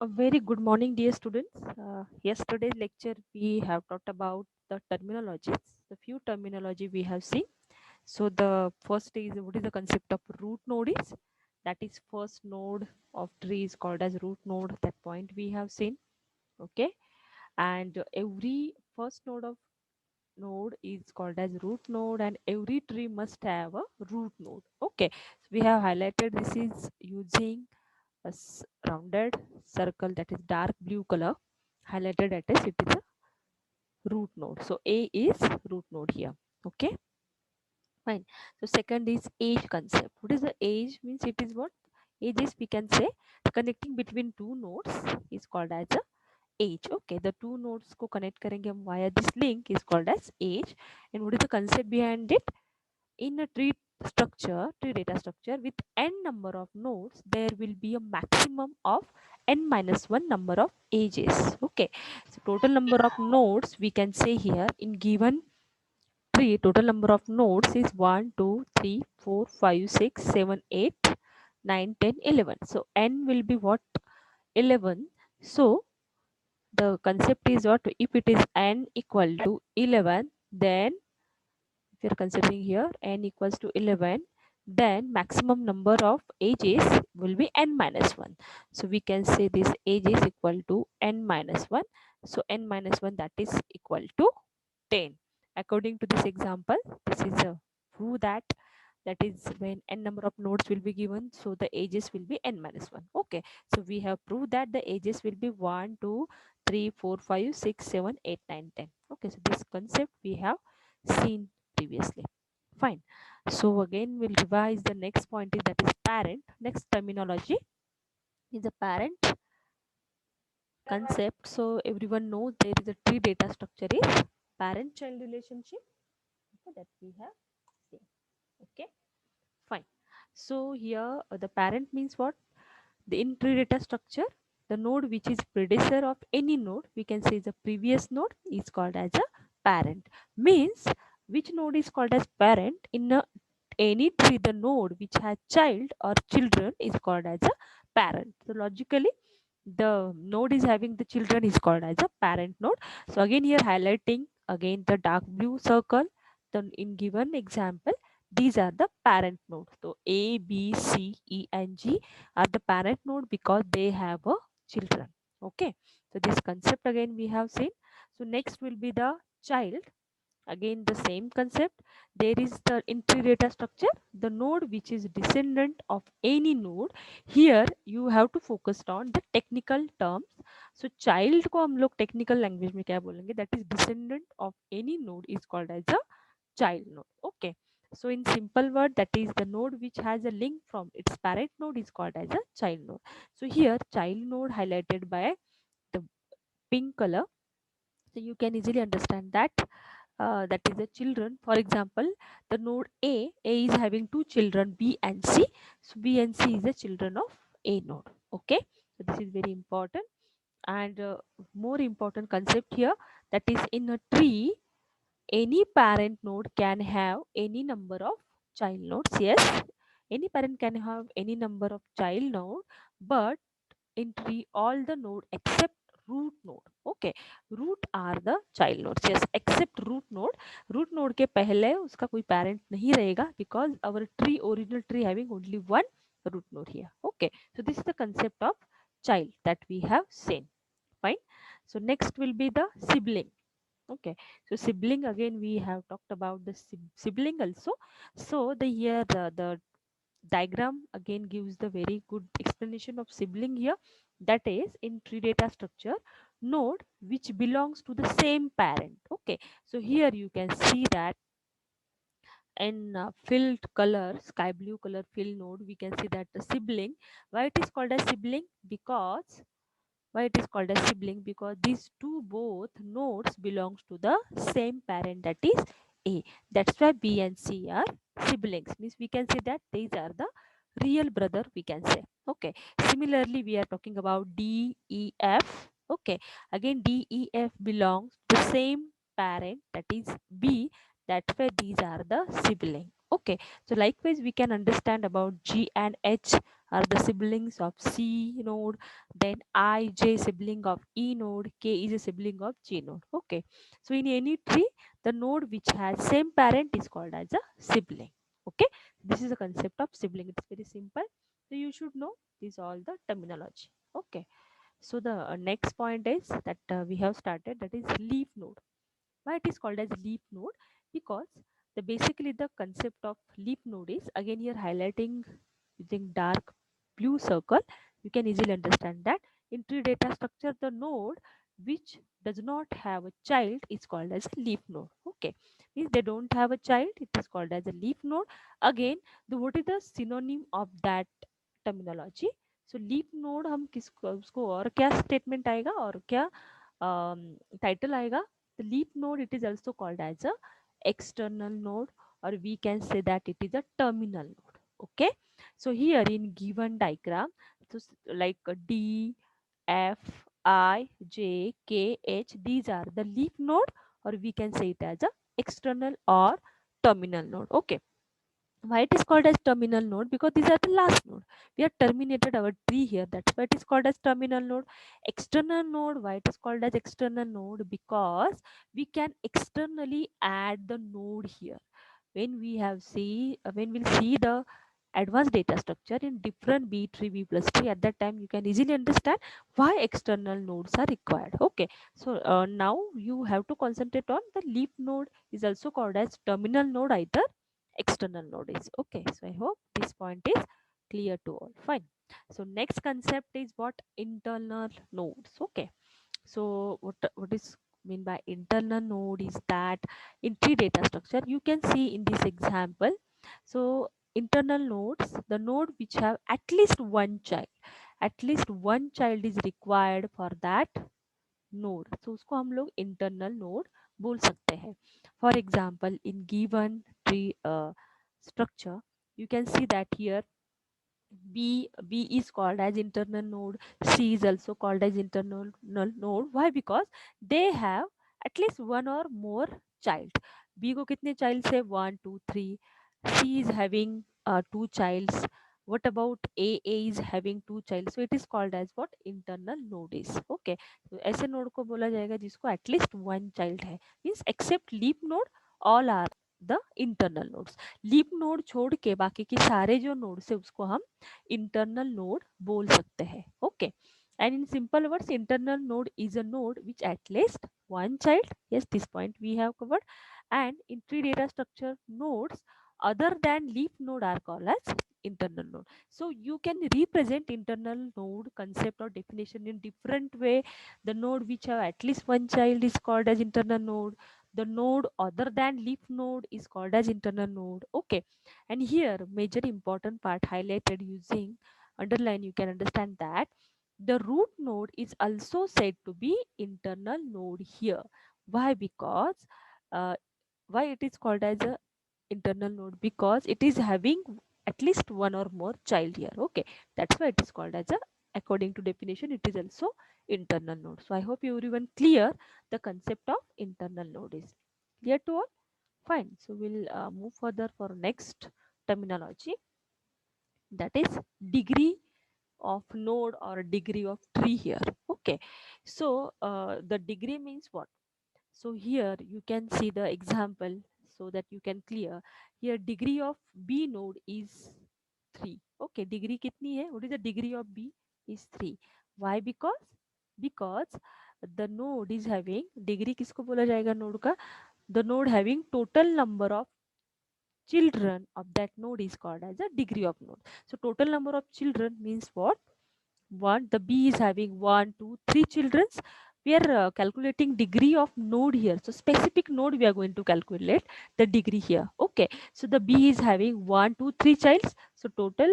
A very good morning, dear students. Yesterday's lecture we have talked about the terminologies. The few terminology we have seen. So the first is what is the concept of root node is. That is first node of tree is called as root node. That point we have seen. Okay, and every first node is called as root node, and every tree must have a root node. Okay, so we have highlighted this is using rounded circle, that is dark blue color highlighted as it is a root node. So A is root node here. Okay, fine. So second is age concept. What is the age? Means it is what? Age is, we can say, connecting between two nodes is called as a age. Okay, the two nodes को connect करेंगे हम via this link is called as age. And what is the concept behind it? In a tree data structure with n number of nodes, there will be a maximum of n minus 1 number of edges. Okay, so total number of nodes we can say here in given tree, total number of nodes is 1, 2, 3, 4, 5, 6, 7, 8, 9, 10, 11. So n will be what? 11. So the concept is what? If it is n equal to 11, then if you're considering here n equals to 11, then maximum number of edges will be n minus 1. So we can say this age is equal to n minus 1. So n minus 1, that is equal to 10. According to this example, this is a prove that is when n number of nodes will be given, so the ages will be n minus 1. Okay, so we have proved that the ages will be 1, 2, 3, 4, 5, 6, 7, 8, 9, 10. Okay, so this concept we have seen previously. Fine. So again we'll revise the next point is that is parent. Next terminology is a parent concept. So everyone knows there is a tree data structure is parent child relationship. Okay, that we have seen. Okay, fine. So here the parent means what? The in tree data structure, the node which is predecessor of any node, we can say the previous node is called as a parent. Means which node is called as parent in any tree, the node which has child or children is called as a parent. So logically the node is having the children is called as a parent node. So again here highlighting again the dark blue circle, then in given example these are the parent nodes. So A, B, C, E and G are the parent node because they have a children. Okay, so this concept again we have seen. So next will be the child. Again the same concept. There is the entry data structure, the node which is descendant of any node. Here you have to focus on the technical terms. So child को हम लोग technical language में क्या बोलेंगे? That is descendant of any node is called as a child node. Okay, so in simple word, that is the node which has a link from its parent node is called as a child node. So here child node highlighted by the pink color, so you can easily understand that that is the children. For example, the node A is having two children B and C. So B and C is the children of A node. Okay, so this is very important. And more important concept here, that is in a tree any parent node can have any number of child nodes. Yes, any parent can have any number of child node, but in tree all the node except root node. Okay, root are the child nodes. Yes, except root node. Root node के पहले उसका कोई parent नहीं रहेगा because our tree, original tree having only one root node here. Okay, so this is the concept of child that we have seen. Fine. So next will be the sibling. Okay, so sibling again we have talked about the sibling also. So the here the diagram again gives the very good explanation of sibling here. That is in tree data structure, node which belongs to the same parent. Okay, so here you can see that in filled color, sky blue color fill node, we can see that the sibling. Why it is called a sibling? Because why it is called a sibling? Because these two both nodes belongs to the same parent, that is A. That's why B and C are siblings. Means we can say that these are the real brother, we can say. Okay, similarly we are talking about D, E, F. Okay, again D, E, F belongs to the same parent, that is B. That's why these are the sibling. Okay, so likewise we can understand about G and H are the siblings of C node, then I, J sibling of E node, K is a sibling of G node. Okay. So in any tree, the node which has same parent is called as a sibling. Okay. This is the concept of sibling. It's very simple. So you should know these all the terminology. Okay. So the next point is that we have started, that is leaf node. Why it is called as leaf node? Because basically the concept of leaf node is, again here highlighting using dark blue circle, you can easily understand that in tree data structure, the node which does not have a child is called as a leaf node. Okay, means they don't have a child, it is called as a leaf node. Again, what is the synonym of that terminology? So leaf node हम किसको, उसको और क्या statement आएगा और क्या title आएगा? The leaf node, it is also called as a external node, or we can say that it is a terminal node. Okay, so here in given diagram, so like D, F, I, J, K, H, these are the leaf node, or we can say it as a external or terminal node. Okay, why it is called as terminal node? Because these are the last node, we have terminated our tree here, that's why it is called as terminal node. External node, why it is called as external node? Because we can externally add the node here. When we have see when we'll see the advanced data structure in different B tree, B plus tree, at that time you can easily understand why external nodes are required. Okay, so now you have to concentrate on the leaf node, is also called as terminal node, either external node is. Okay, so I hope this point is clear to all. Fine. So next concept is what? Internal nodes. Okay, so what is mean by internal node is that in tree data structure, you can see in this example, so internal nodes, the node which have at least one child, at least one child is required for that node, so उसको हम लोग internal node बोल सकते हैं. For example, in given tree structure, you can see that here B is called as internal node, C is also called as internal node. Why? Because they have at least one or more child. B को कितने child से? 1 2 3. C is having two childs. What about A? A is having two child. So it is called as what? Internal node is. Okay. तो ऐसे node को बोला जाएगा जिसको at least one child है. Means except leaf node, all are the internal nodes. Leaf node छोड़ के बाकी के सारे जो नोड्स है उसको हम इंटरनल नोड बोल सकते हैं. Okay, and in simple words, internal node is a node which at least one child. Yes, this point we have covered. And in tree data structure, nodes other than leaf node are called as internal node. So you can represent internal node concept or definition in different way. The node which have at least one child is called as internal node. The node other than leaf node is called as internal node. Okay, and here major important part highlighted using underline, you can understand that the root node is also said to be internal node here. Why? Because uh, why it is called as a internal node? Because it is having at least one or more child here. Okay, that's why it is called as a, according to definition, it is also internal node. So I hope you everyone clear the concept of internal node is clear to all. Fine, so we'll move further for next terminology, that is degree of node or degree of tree here. Okay, so the degree means what? So here you can see the example so that you can clear. Here degree of B node is 3. Okay, degree kitni hai? What is the degree of B? Is 3. Why? Because the node is having degree, किसको बोला जाएगा node का? The node having total number of children of that node is called as a degree of node. So total number of children means what? One, the B is having 1 2 3 children. We are calculating degree of node here, so specific node we are going to calculate the degree here. Okay, so the B is having 1 2 3 childs, so total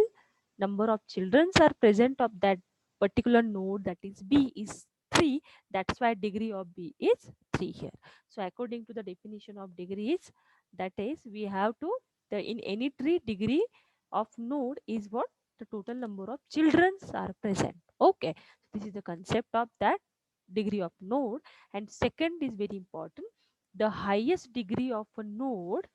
number of children are present of that particular node, that is B, is 3. That's why degree of B is 3 here. So according to the definition of degree is, that is we have to, the in any tree degree of node is what? The total number of children are present. Okay, this is the concept of that degree of node. And second is very important, the highest degree of a node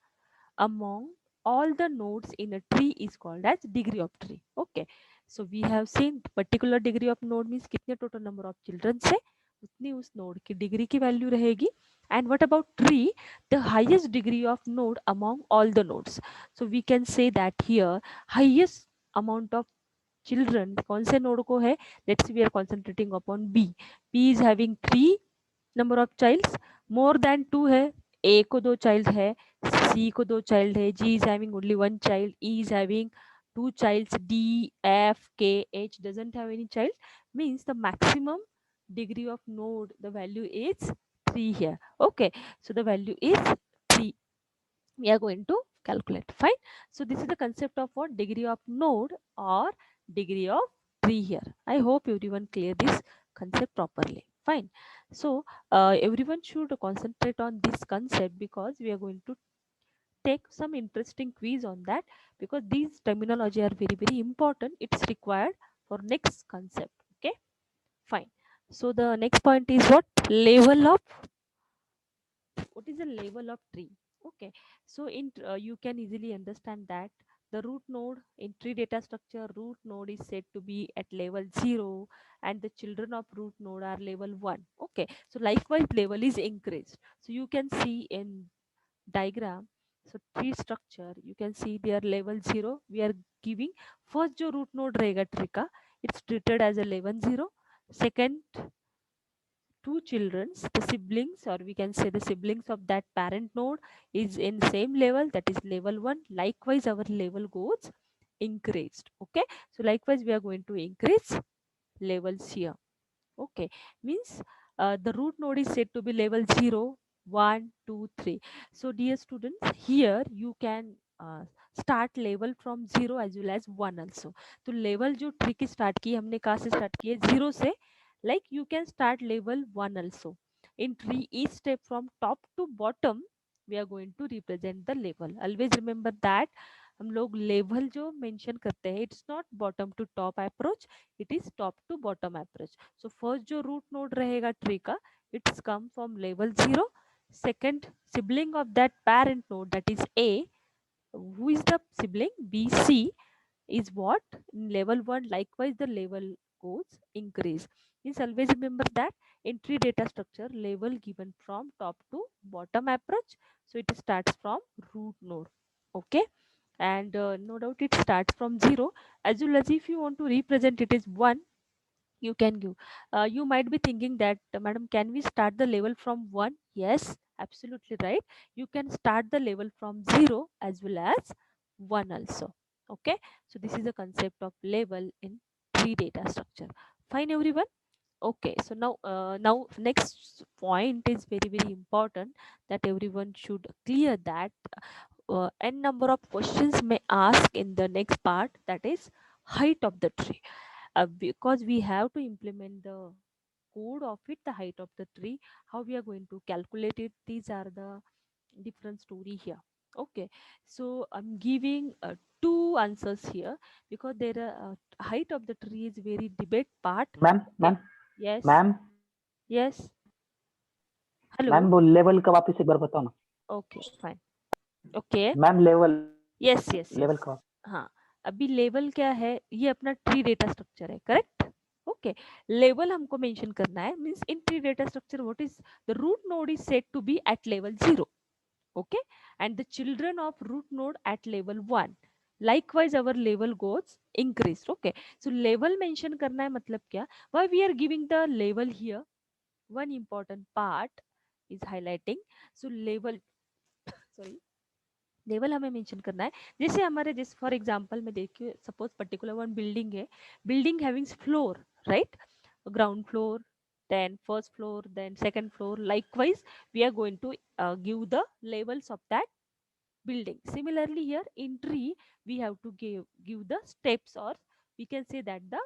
among all the nodes in a tree is called as degree of tree. Okay, So we have seen particular degree of node means कितने total number of children से उतनी उस node की degree की value रहेगी. And what about tree? The highest degree of node among all the nodes. So we can say that here highest amount of children कौन से node को है? Let's see, we are concentrating upon B. B is having 3 number of childs. More than 2 है. A को 2 child है. C को 2 child है. G is having only 1 child. E is having 2 childs. D, F, K, H doesn't have any child. Means the maximum degree of node, the value is 3 here. Okay, so the value is 3. We are going to calculate. Fine. So this is the concept of what? Degree of node or degree of tree here. I hope everyone clear this concept properly. Fine. So everyone should concentrate on this concept because we are going to take some interesting quiz on that, because these terminology are very important. It's required for next concept. Okay. Fine. So the next point is what? Level of, what is the level of tree? Okay, so in you can easily understand that the root node in tree data structure, root node is said to be at level 0 and the children of root node are level 1. Okay, so likewise level is increased. So you can see in diagram, so tree structure you can see they are level 0. We are giving first जो root node रहेगा tree का, it's treated as a level 0. Second, two children's, the siblings, or we can say the siblings of that parent node is in same level, that is level 1. Likewise our level goes increased. Okay, so likewise we are going to increase levels here. Okay, means the root node is said to be level 0, 1, 2, 3. So dear students, here you can start level from 0 as well as 1 also. तो level जो tree की start की हमने कहाँ से start की है? 0 से. Like you can start level 1 also. In tree, each step from top to bottom we are going to represent the level. Always remember that हम लोग level जो mention करते हैं, it's not bottom to top approach, it is top to bottom approach. So first जो root node रहेगा tree का, it's come from level 0. Second sibling of that parent node, that is A, who is the sibling? BC is what? In level 1, likewise the level goes increase. Means always remember that in tree data structure, level given from top to bottom approach. So it starts from root node. Okay, and no doubt it starts from 0. As well as if you want to represent it is 1, you can give. You might be thinking that, madam, can we start the level from 1? Yes, absolutely right. You can start the level from 0 as well as 1 also. Okay, so this is the concept of level in tree data structure. Fine, everyone. Okay, so now next point is very important, that everyone should clear that n number of questions may ask in the next part, that is height of the tree. Because we have to implement the code of it, the height of the tree, how we are going to calculate it, these are the different story here. Okay, so I'm giving two answers here, because there are height of the tree is very debate part. Ma'am Okay. Ma'am Yes. Ma'am Yes. Hello. Ma'am वो level का वापस एक बार बताओ ना. Okay, fine. Okay. Ma'am level yes yes level yes. का. हाँ, अभी लेवल क्या है, ये अपना ट्री डेटा स्ट्रक्चर है, करेक्ट. ओके, लेवल हमको मेंशन करना है. Means in tree data structure what is the root node is said to be at level 0. Okay, and the children of root node at level 1. likewise our level goes increased. Okay, so level mention करना है मतलब क्या, why we are giving the level here, one important part is highlighting. So level sorry, level हमें mention करना है. जैसे हमारे जैसे फॉर एग्जांपल में देखिए, सपोज पर्टिकुलर वन बिल्डिंग है, building having floor, right, ground floor, then first floor, then second floor. Likewise we are going to give the levels of that building. Similarly here in tree we have to give the steps, or we can say that the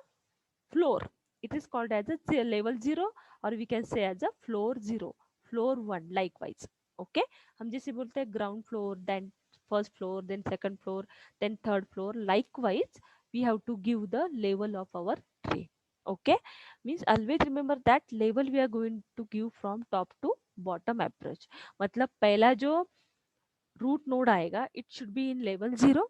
floor, it is called as a level 0, or we can say as a floor 0, floor 1. Likewise, okay, हम जैसे बोलते हैं ground floor, then first floor, then second floor, then third floor. Likewise we have to give the level of our tree. Okay, means always remember that level we are going to give from top to bottom approach. मतलब पहला जो root node आएगा, it should be in level 0.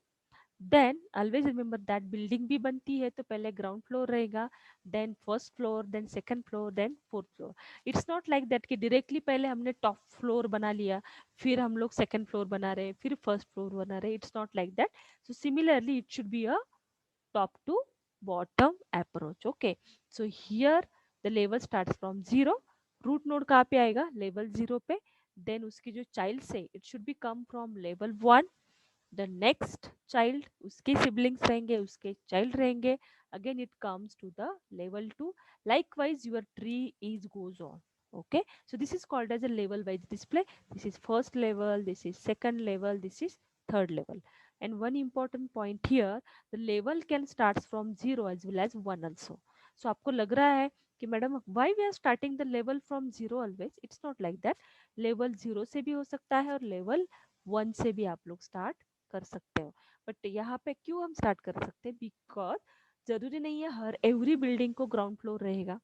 Then always remember that building भी बनती है तो पहले ground floor रहेगा, then first floor, then second floor, then fourth floor. It's not like that कि डायरेक्टली पहले हमने टॉप फ्लोर बना लिया, फिर हम लोग सेकंड फ्लोर बना रहे हैं, फिर फर्स्ट फ्लोर बना रहे हैं. It's not like that. So similarly it should be a top to bottom approach. Okay, so here the level starts from 0. Root node कहाँ पे आएगा, लेवल 0 पे. देन उसकी जो चाइल्ड है it should be come from level 1. The next child, उसके siblings रहेंगे, उसके चाइल्ड रहेंगे, again it comes to the level 2. Likewise your tree is goes on. Okay, so this is called as a level wise display. This is first level, this is second level, this is third level. And one important point here, the level can starts from 0 as well as 1 also. So आपको लग रहा है कि madam why we are starting the level from 0 always? It's not like that. Level 0 से भी हो सकता है और लेवल 1 से भी आप लोग स्टार्ट कर सकते हो. बट यहाँ पे क्यों हम स्टार्ट कर सकते हैं, बिकॉज जरूरी नहीं है हर एवरी बिल्डिंग को ग्राउंड फ्लोर रहेगा.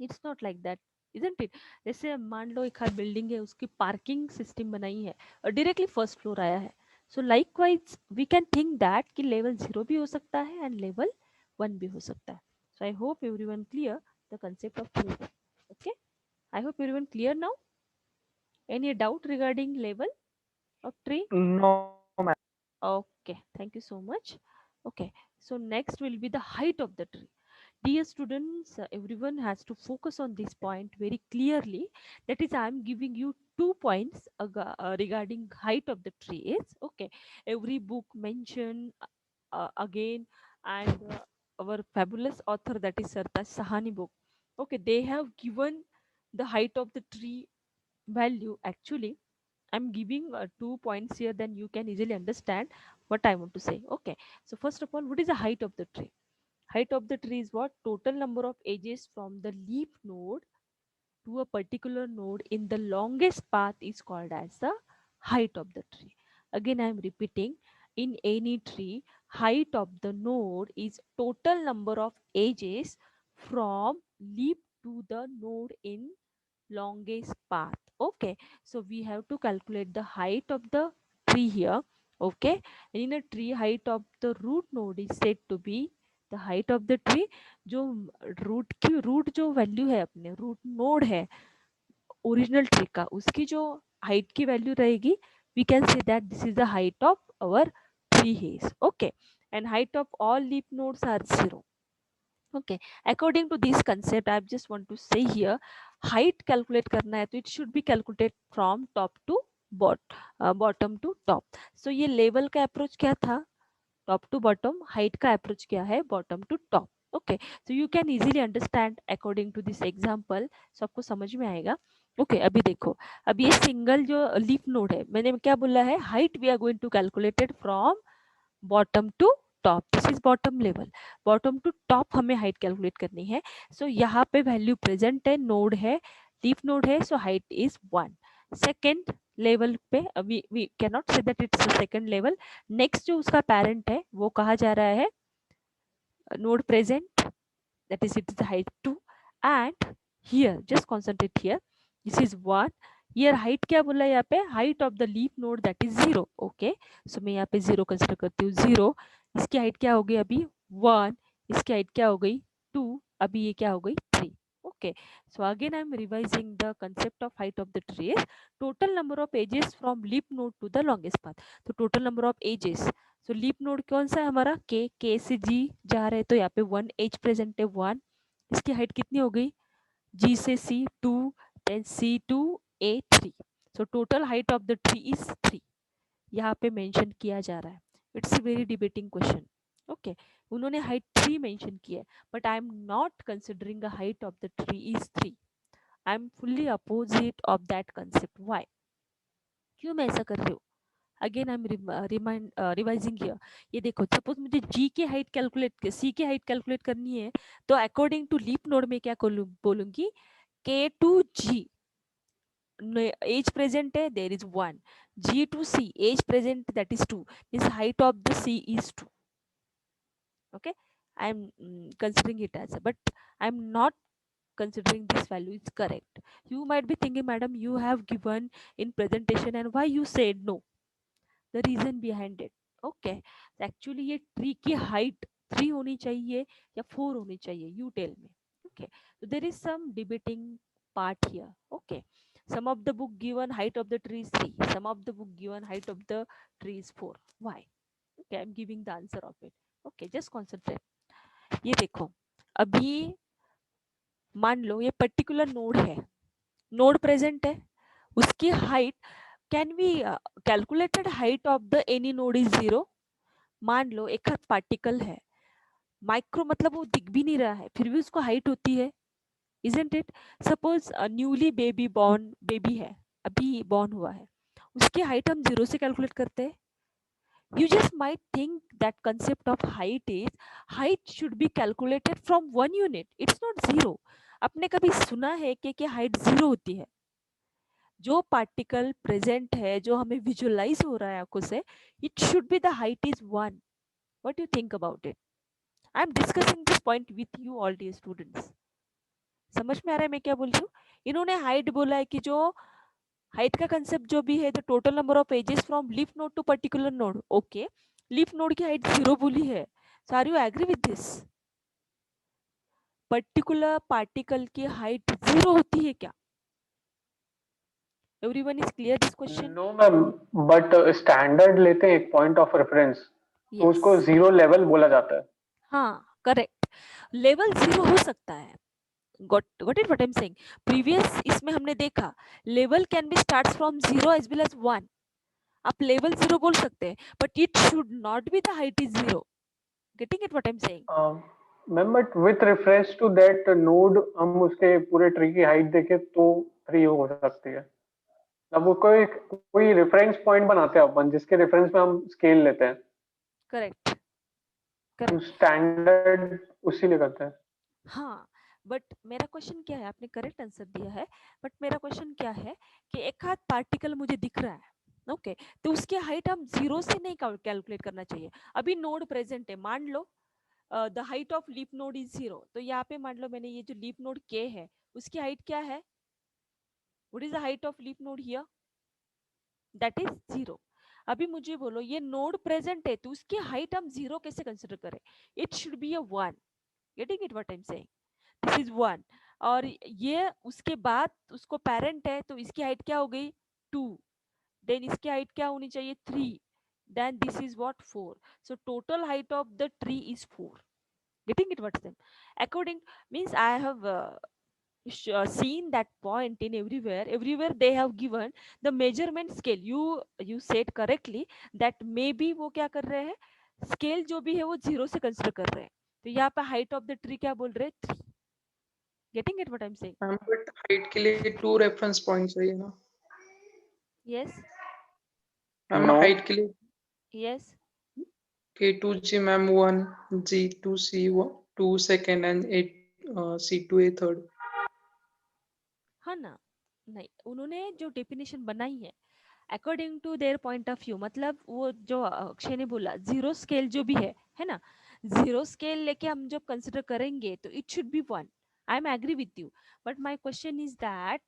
It's not like that, isn't it. जैसे मान लो एक हर बिल्डिंग है, उसकी पार्किंग सिस्टम बनाई है और डायरेक्टली फर्स्ट फ्लोर आया है. So likewise we can think that कि लेवल 0 भी हो सकता है एंड लेवल 1 भी हो सकता है. So I hope everyone clear the concept of level. Okay, I hope everyone clear now. Any doubt regarding level of tree? No, ma'am. Okay, thank you so much. Okay, so next will be the height of the tree. Dear students, everyone has to focus on this point very clearly. That is, I am giving you 2 points regarding height of the tree. Is okay. Every book mention again, and our fabulous author, that is Sartaj Sahani book. Okay, they have given the height of the tree value. Actually, I'm giving 2 points here, then you can easily understand what I want to say. Okay, so first of all, what is the height of the tree? Height of the tree is what? Total number of edges from the leaf node to a particular node in the longest path is called as the height of the tree. Again, I am repeating, in any tree, height of the node is total number of edges from leaf to the node in longest path. Okay, so we have to calculate the height of the tree here. Okay, and in a tree, height of the root node is said to be the height of the tree. जो root जो value है, अपने root node है original tree का, उसकी जो height की value रहेगी, we can say that this is the height of our tree has. Okay, and height of all leaf nodes are 0. Okay, according to this concept, I just want to say here, height calculate करना है तो it should be calculated from top to bottom to top. So ये level का approach क्या था, top to bottom. height का approach क्या है, bottom to top. Okay, so you can easily understand according to this example. So आपको समझ में आएगा. Okay, अभी देखो, अब ये सिंगल जो लीफ नोड है, मैंने क्या बोला है, height we are going to calculate it from bottom to top. This is bottom level. Bottom to top हमें हाइट कैलकुलेट करनी है. सो यहाँ पे वैल्यू प्रेजेंट है, नोड है, लीफ नोड है, so height is 1. Second level पे we can not say that it's second level. Next जो उसका पेरेंट है वो कहा जा रहा है node present, that is it is the height 2. And here just concentrate here, this is 1. here height क्या बोला है यहाँ पे, height of the leaf node that is 0. okay, so मैं यहाँ पे 0 कंसिडर करती हूँ. 0, इसकी हाइट क्या हो गई अभी 1, इसकी हाइट क्या हो गई 2, अभी ये क्या हो गई 3. okay, so again I am revising the concept of height of the tree is total number of edges from leaf node to the longest path. तो total number of edges, so leaf node कौन सा है हमारा, के से जी जा रहे हैं तो यहाँ पे 1 एज प्रेजेंट है 1. इसकी हाइट कितनी हो गई, जी से C 2, then C to A 3. So total height of the tree is 3. यहाँ पे मेंशन किया जा रहा है. It's very debating question. Okay, उन्होंने हाइट 3 मेंशन किया है, but I am not considering the height of the tree is 3. I am fully opposite of that concept. Why, क्यों मैं ऐसा कर रही हूँ, again I am revising here. ये देखो, सपोज मुझे जी की हाइट कैलकुलेट, सी की हाइट कैलकुलेट करनी है, तो अकॉर्डिंग टू लीप नोड में क्या बोलूंगी, के टू जी एज प्रेजेंट है there is 1, G to C as present that is 2, this height of the C is 2. okay, I am considering it as a, but I am not considering this value is correct. You might be thinking, madam, you have given in presentation and why you said no, the reason behind it. Okay, actually ये tree की height 3 होनी चाहिए या 4 होनी चाहिए, you tell me. Okay, so there is some debating part here. Okay, some of the book given height of the tree is 3, some of the book given height of the tree is 4. Why? Okay, I'm giving the answer of it. Okay, just concentrate. ये देखो, अभी मान लो ये particular node है, node present है, उसकी height can be calculated. Height of the any node is 0. मान लो एक पार्टिकल है, माइक्रो मतलब वो दिख भी नहीं रहा है, फिर भी उसको हाइट होती है, isn't it? Suppose newly baby है, अभी बॉर्न हुआ है, उसकी हाइट हम 0 से कैलकुलेट करते हैं. You just might think that concept of height should be calculated from one unit. It's not zero. आपने कभी सुना है कि हाइट 0 होती है? जो पार्टिकल प्रेजेंट है, जो हमें विजुअलाइज हो रहा है आंखों से, it should be the height is 1. What you think about it? I am discussing this point with you all dear students. समझ में आ रहा है मैं क्या बोल रही हूँ? इन्होंने हाइट बोला है कि जो हाइट का कंसेप्ट जो भी है, the total number of edges from leaf node to particular node. Okay, leaf node की हाइट 0 बोली है. So are you agree with this? Particular particle की हाइट 0 होती है क्या? Everyone is clear this question? No ma'am, but standard लेते हैं एक पॉइंट ऑफ रेफरेंस, तो यस, उसको जीरो लेवल बोला जाता है. हाँ करेक्ट. लेवल 0 हो सकता है. got it what I'm saying? Previous इसमें हमने देखा level can be starts from 0 as well as 1. आप लेवल 0 बोल सकते हैं, but it should not be the height is 0. Getting it what I am saying? Ma'am but with reference to that node हम उसके पूरे ट्री की height देखें तो 3 हो सकती है. अब वो कोई कोई रेफरेंस पॉइंट बनाते हैं अपन, जिसके रेफरेंस में हम स्केल लेते हैं, करेक्ट, तो करेक्ट. स्टैंडर्ड उसी लिए करते हैं. हाँ, बट मेरा क्वेश्चन क्या है, आपने करेक्ट आंसर दिया है, बट मेरा क्वेश्चन क्या है कि एक हाथ पार्टिकल मुझे दिख रहा है. ओके, तो उसकी हाइट हम 0 से नहीं कैलकुलेट करना चाहिए. अभी नोड प्रेजेंट है, मान लो the height of leaf node is 0. तो यहाँ पे मान लो मैंने ये जो लीफ नोड के है, उसकी हाइट क्या है? What is the height of leaf node here? That is 0. अभी मुझे बोलो ये नोड प्रेजेंट है, तो उसकी हाइट हम 0 कैसे कंसिडर करें? It should be a 1. Getting it what I am saying? This is 1. और ये उसके बाद उसको पेरेंट है, तो इसकी हाइट क्या हो गई? 2. देन इसकी हाइट क्या होनी चाहिए? 3. Then this is what? 4. So total height of the tree is 4. Getting it what's them? According means I have seen that point in everywhere they have given the measurement scale. You said correctly that maybe वो क्या कर रहे हैं, scale जो भी है वो 0 से कंसिडर कर रहे हैं. तो यहाँ पे हाइट ऑफ द ट्री क्या बोल रहे हैं? 3. Getting it what I am saying? Ma'am but height के लिए 2 रेफरेंस पॉइंट चाहिए ना यस, मैम. नो, हाइट के लिए yes. K2G ma'am 1, G2C 2 second and C2A third. हाँ ना? नहीं, उन्होंने जो डेफिनेशन बनाई है according to their point of view, मतलब वो जो अक्षय ने बोला 0 स्केल जो भी है ना, 0 स्केल लेके हम जब कंसिडर करेंगे तो it should be 1. I am agree with you, but my question is that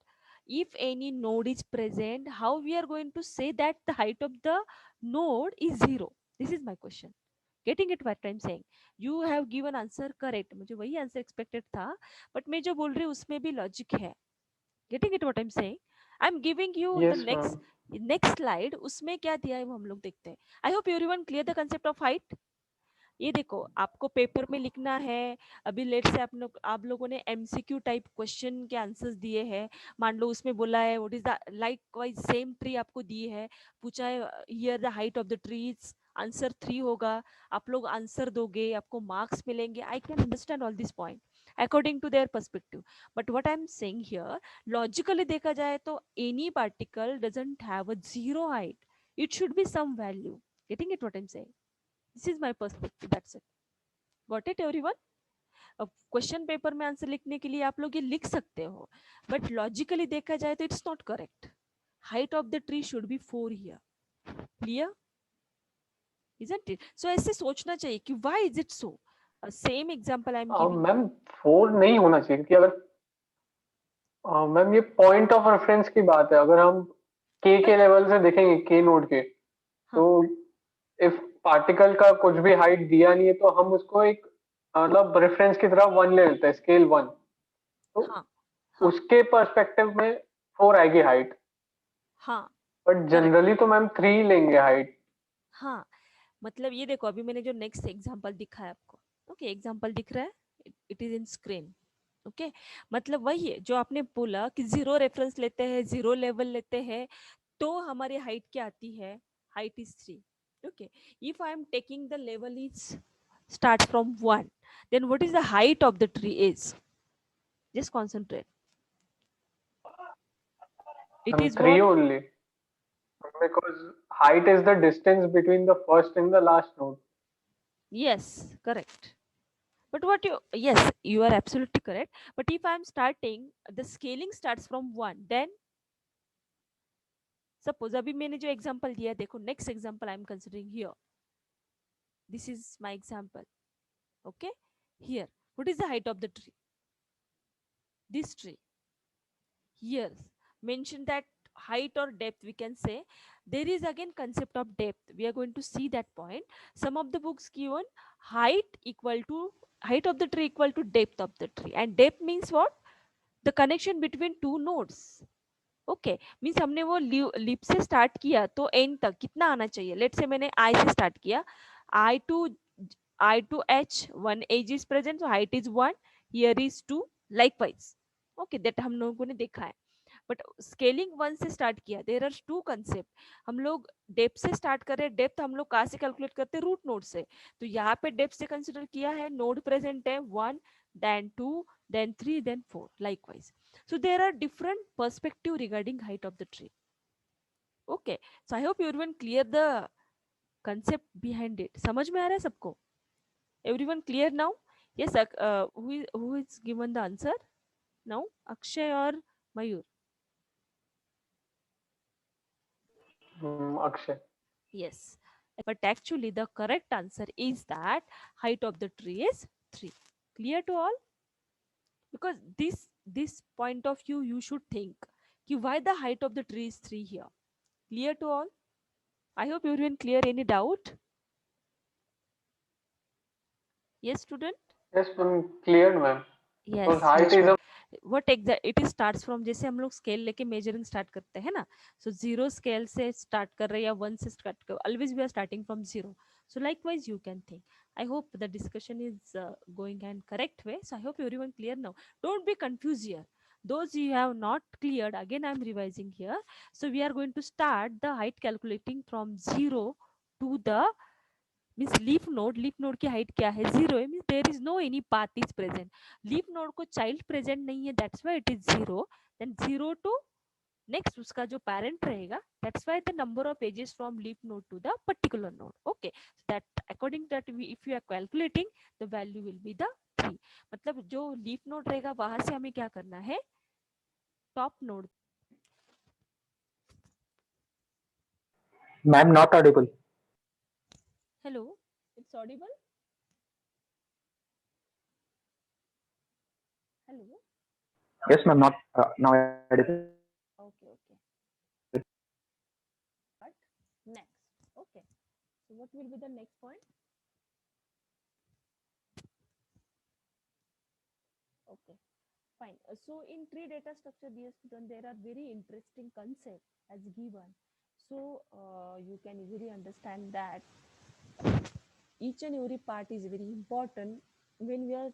if any node is present, how we are going to say that the height of the node is 0? This is my question. Getting it what I'm saying? You have given answer correct, मुझे वही answer expected था, but मैं जो बोल रही हूँ उसमें भी लॉजिक है. Getting it what I'm saying? I'm giving you the yes ma'am. next slide. उसमें क्या दिया है वो हम लोग देखते हैं. I hope everyone clear the concept of height. ये देखो, आपको पेपर में लिखना है. अभी लेट से आप लोगों ने एमसीक्यू टाइप क्वेश्चन के आंसर्स दिए हैं. मान लो उसमें बोला है what is the likewise same tree आपको दी है, पूछा है here the height of the trees, answer 3 होगा. आप लोग आंसर दोगे, आपको मार्क्स मिलेंगे. I can understand all this point according to their perspective, but what I am saying here, logically देखा जाए तो any particle doesn't have a zero height. It should be some value. Getting it what I am saying? This is my perspective, that's it. Got it everyone? अब question paper में answer लिखने के लिए आप लोग ये लिख सकते हो, बट लॉजिकली देखा जाए तो it's not correct. Height of the tree should be 4 here. Clear? Isn't it? So ऐसे सोचना चाहिए कि why is it so. Same example I am giving. Ma'am 4 नहीं होना चाहिए, क्योंकि अगर मैम ये पॉइंट ऑफ रेफरेंस की बात है. अगर हम के बट लेवल से देखेंगे, के नोड के, हाँ, तो इफ पार्टिकल का कुछ भी हाइट दिया नहीं है तो हम उसको एक मतलब रेफरेंस की तरह 1 ले लेते हैं, स्केल 1। तो हाँ हाँ उसके पर्सपेक्टिव में 4 आएगी हाइट, हाँ बट करेक्ट। जनरली तो मैम 3 लेंगे हाइट। हाँ मतलब ये देखो, अभी मैंने जो नेक्स्ट एग्जांपल दिखाया आपको, ओके एग्जांपल दिख रहा है, it is in screen. Okay मतलब वही है जो आपने बोला कि जीरो रेफरेंस लेते हैं, जीरो लेवल लेते हैं, तो हमारी हाइट क्या आती है, height is 3। Okay if I am taking the level is starts from 1, then what is the height of the tree is? Just concentrate. It is 3 what? only, because height is the distance between the first and the last node. Yes, correct. But what you, yes, you are absolutely correct. But if I'm starting, the scaling starts from 1, then suppose अभी मैंने जो example दिया, देखो next example I'm considering here. This is my example. Okay, here, what is the height of the tree? This tree. Here, mention that height or depth, we can say. There is again concept of depth. We are going to see that point. Some of the books given height equal to, height of the tree equal to depth of the tree, and depth means what? The connection between two nodes. Okay means हमने वो lip से start किया तो and तक कितना आना चाहिए, late से मैंने आई से स्टार्ट किया, I to H, one edge is present, so height is 1, here is 2, likewise. Okay that हम लोगों ने देखा है। बट स्केलिंग 1 से स्टार्ट किया, देयर आर टू कंसेप्ट। हम लोग डेप्थ से स्टार्ट कर रहे हैं, डेप्थ हम लोग कहाँ से कैलकुलेट करते हैं, रूट नोड से। तो यहाँ पे डेप्थ से कंसिडर किया है, नोड प्रेजेंट है 1, then 2, then 3, then 4, likewise. So there are different perspective regarding height of the tree. Okay, so I hope everyone clear the concept behind it. समझ में आ रहा है सबको? Everyone clear now? Yes, who is given the answer now? Akshay or Mayur? Akshay. Yes, but actually the correct answer is that height of the tree is 3. Clear to all? Because this point of view you should think कि why the height of the tree is 3 here. Clear to all? I hope everyone clear. Any doubt? Yes, student? Yes, ma'am, cleared, ma'am. Because Yes, height Yes, is ma'am. a what exact it is starts from, जैसे हम लोग scale लेके measuring start करते हैं ना, so zero scale से start कर रहे हैं या 1 से स्टार्ट कर, always we are starting from 0. So likewise you can think. I hope the discussion is going in correct way. So I hope everyone clear now. Don't be confused here. Those you have not cleared, again I am revising here. So we are going to start the height calculating from 0 to the means leaf node की height क्या है, 0 है, means there is no any path is present, leaf node को child present नहीं है, that's why it is 0, then 0 to next उसका जो parent रहेगा, that's why the number of edges from leaf node to the particular node. Okay that according that if you are calculating the value will be the 3। मतलब जो leaf node रहेगा वहां से हमें क्या करना है, top node. Ma'am, not audible. Hello, it's Audible? Hello, Yes, ma'am, not now audible. Okay okay, but next, okay so what will be the next point? Okay, fine. So in tree data structure, dear student, there are very interesting concepts as given. So you can easily understand that each and every part is very important. When we are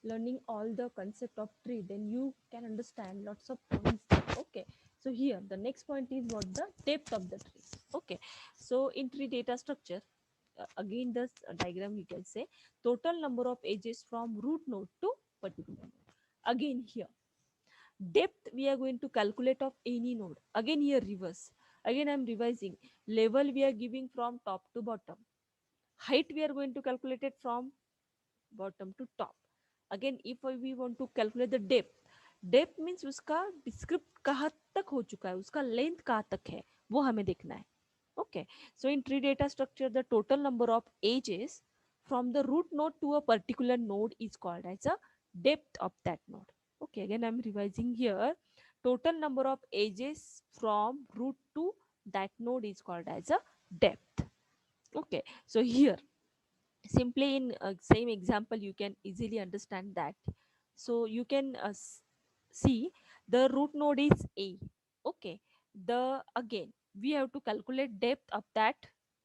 learning all the concept of tree, then you can understand lots of points. Okay. So here the next point is what the depth of the tree. Okay. So in tree data structure, again this diagram you can say total number of edges from root node to particular node. Again here depth we are going to calculate of any node, again here reverse, again I'm revising, level we are giving from top to bottom, height we are going to calculate it from bottom to top. Again if we want to calculate the depth means उसका describe कहाँ तक हो चुका है, उसका length कहाँ तक है, वो हमें देखना है। Okay, so in tree data structure the total number of edges from the root node to a particular node is called as a depth of that node. Okay, again I'm revising here, total number of edges from root to that node is called as a depth. Okay, so here simply in same example you can easily understand that. So you can see the root node is a. Okay, the again we have to calculate depth of that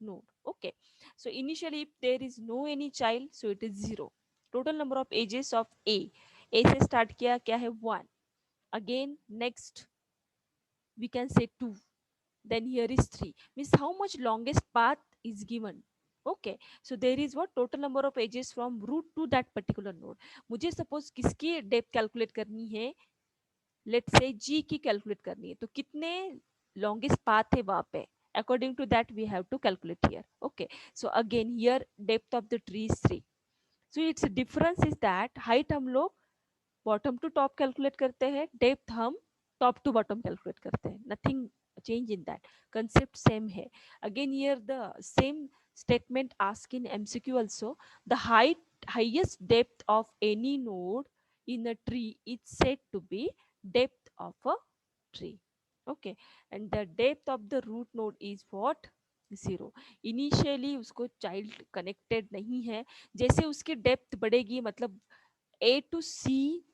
node. Okay, so initially if there is no any child, so it is 0. Total number of edges of a से start किया क्या है 1. Again next we can say 2, then here is 3, means how much longest path is given. Okay, so there is what total number of edges from root to that particular node. मुझे suppose किसकी depth calculate करनी है, late से g की calculate करनी है, तो कितने longest path है वहां पे, according to that we have to calculate here. Okay, so again here depth of the tree is 3. So its difference is that height हम लोग बॉटम टू टॉप कैलकुलेट करते हैं, डेप्थ हम टॉप टू बॉटम कैलकुलेट करते हैं, nothing change in that, concept same है. Again here the same statement asked in MCQ also, the highest depth of any node in a tree is said to be depth of a tree. Okay, and the depth of the root node is what, 0. Initially उसको child connected नहीं है, जैसे उसकी depth बढ़ेगी मतलब ए to सी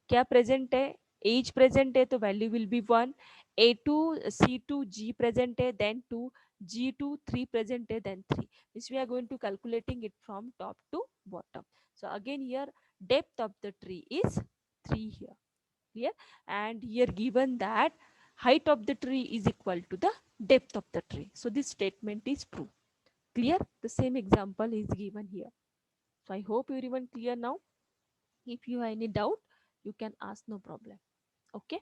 क्या present है, as present है तो value will be 1. A to C to G present है, देन 2. जी टू 3 प्रेजेंट है, then 3. Means we are going to calculating it from top to bottom. So again here depth of the tree is 3 here. Clear? And here given that height of the tree is equal to the depth of the tree, so this statement is true. Clear? The same example is given here. So I hope everyone clear now. If you have any doubt, you can ask, no problem. Okay,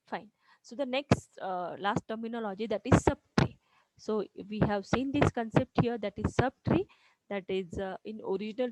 fine. So the next last terminology, that is subtree. So we have seen this concept here, that is subtree, that is in original tree